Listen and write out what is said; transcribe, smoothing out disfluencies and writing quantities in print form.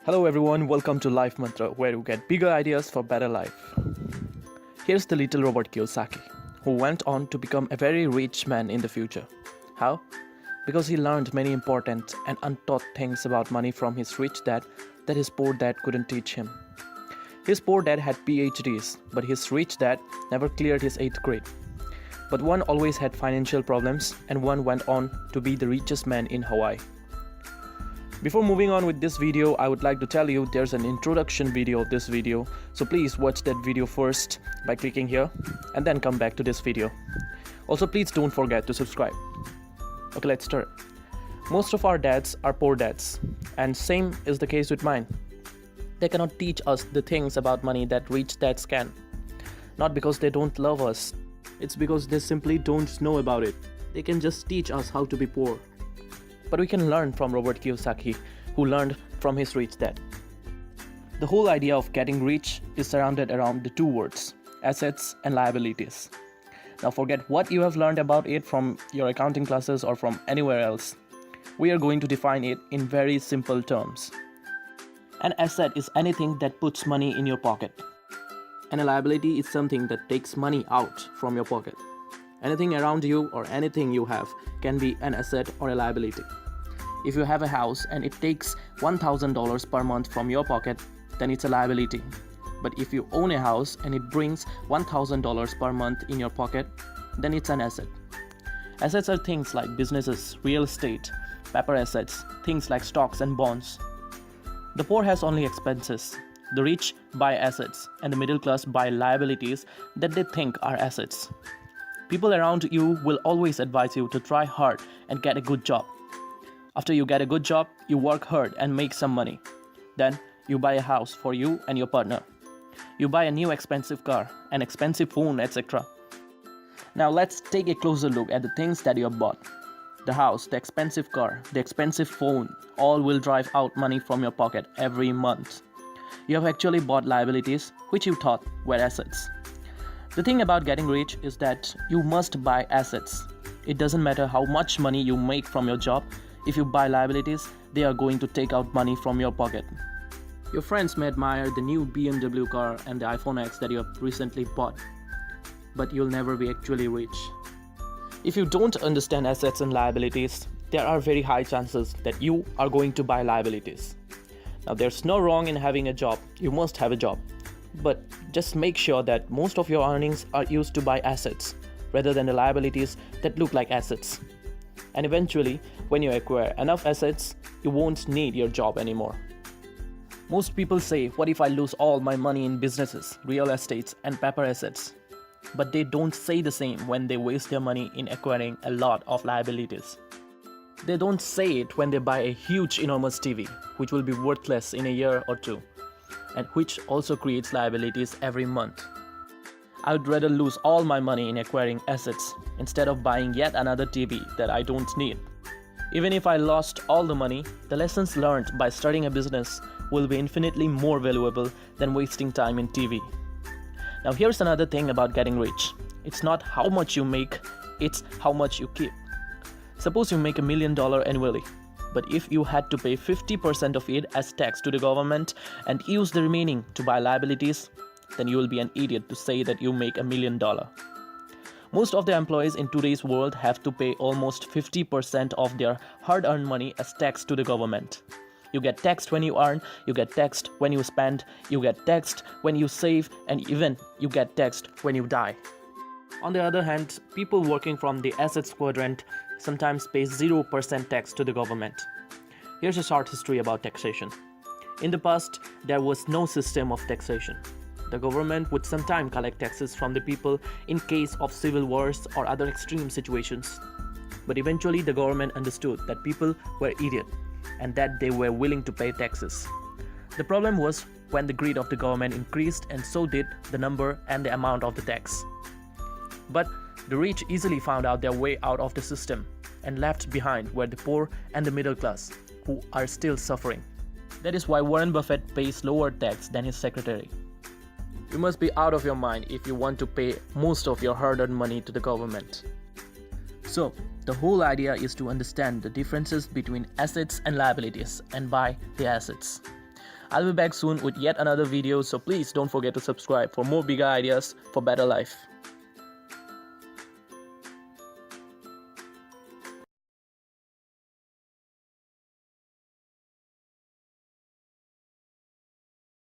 Hello everyone, welcome to LifeMantra, where you get bigger ideas for better life. Here's the little Robert Kiyosaki, who went on to become a very rich man in the future. How? Because he learned many important and untaught things about money from his rich dad that his poor dad couldn't teach him. His poor dad had PhDs, but his rich dad never cleared his 8th grade. But one always had financial problems, and one went on to be the richest man in Hawaii. Before moving on with this video, I would like to tell you there's an introduction video of this video, so please watch that video first by clicking here and then come back to this video. Also, please don't forget to subscribe. Okay, let's start. Most of our dads are poor dads, and same is the case with mine. They cannot teach us the things about money that rich dads can. Not because they don't love us, it's because they simply don't know about it. They can just teach us how to be poor. But we can learn from Robert Kiyosaki, who learned from his rich dad. The whole idea of getting rich is surrounded around the two words, assets and liabilities. Now forget what you have learned about it from your accounting classes or from anywhere else. We are going to define it in very simple terms. An asset is anything that puts money in your pocket. And a liability is something that takes money out from your pocket. Anything around you or anything you have can be an asset or a liability. If you have a house and it takes $1,000 per month from your pocket, then it's a liability. But if you own a house and it brings $1,000 per month in your pocket, then it's an asset. Assets are things like businesses, real estate, paper assets, things like stocks and bonds. The poor has only expenses. The rich buy assets, and the middle class buy liabilities that they think are assets. People around you will always advise you to try hard and get a good job. After you get a good job, you work hard and make some money. Then you buy a house for you and your partner. You buy a new expensive car, an expensive phone, etc. Now let's take a closer look at the things that you have bought. The house, the expensive car, the expensive phone, all will drive out money from your pocket every month. You have actually bought liabilities which you thought were assets. The thing about getting rich is that you must buy assets. It doesn't matter how much money you make from your job. If you buy liabilities, they are going to take out money from your pocket. Your friends may admire the new BMW car and the iPhone X that you have recently bought, but you'll never be actually rich. If you don't understand assets and liabilities, there are very high chances that you are going to buy liabilities. Now, there's no wrong in having a job. You must have a job. But just make sure that most of your earnings are used to buy assets rather than the liabilities that look like assets. And eventually, when you acquire enough assets, you won't need your job anymore. Most people say, what if I lose all my money in businesses, real estates, and paper assets? But they don't say the same when they waste their money in acquiring a lot of liabilities. They don't say it when they buy a huge, enormous TV, which will be worthless in a year or two, and which also creates liabilities every month. I would rather lose all my money in acquiring assets instead of buying yet another TV that I don't need. Even if I lost all the money, the lessons learned by starting a business will be infinitely more valuable than wasting time in TV. Now here's another thing about getting rich. It's not how much you make, it's how much you keep. Suppose you make $1 million annually. But if you had to pay 50% of it as tax to the government and use the remaining to buy liabilities, then you will be an idiot to say that you make $1 million. Most of the employees in today's world have to pay almost 50% of their hard-earned money as tax to the government. You get taxed when you earn, you get taxed when you spend, you get taxed when you save, and even you get taxed when you die. On the other hand, people working from the assets quadrant sometimes pay 0% tax to the government. Here's a short history about taxation. In the past, there was no system of taxation. The government would sometimes collect taxes from the people in case of civil wars or other extreme situations. But eventually the government understood that people were idiots and that they were willing to pay taxes. The problem was when the greed of the government increased, and so did the number and the amount of the tax. But the rich easily found out their way out of the system, and left behind were the poor and the middle class, who are still suffering. That is why Warren Buffett pays lower tax than his secretary. You must be out of your mind if you want to pay most of your hard-earned money to the government. So, the whole idea is to understand the differences between assets and liabilities and buy the assets. I'll be back soon with yet another video, so please don't forget to subscribe for more bigger ideas for better life.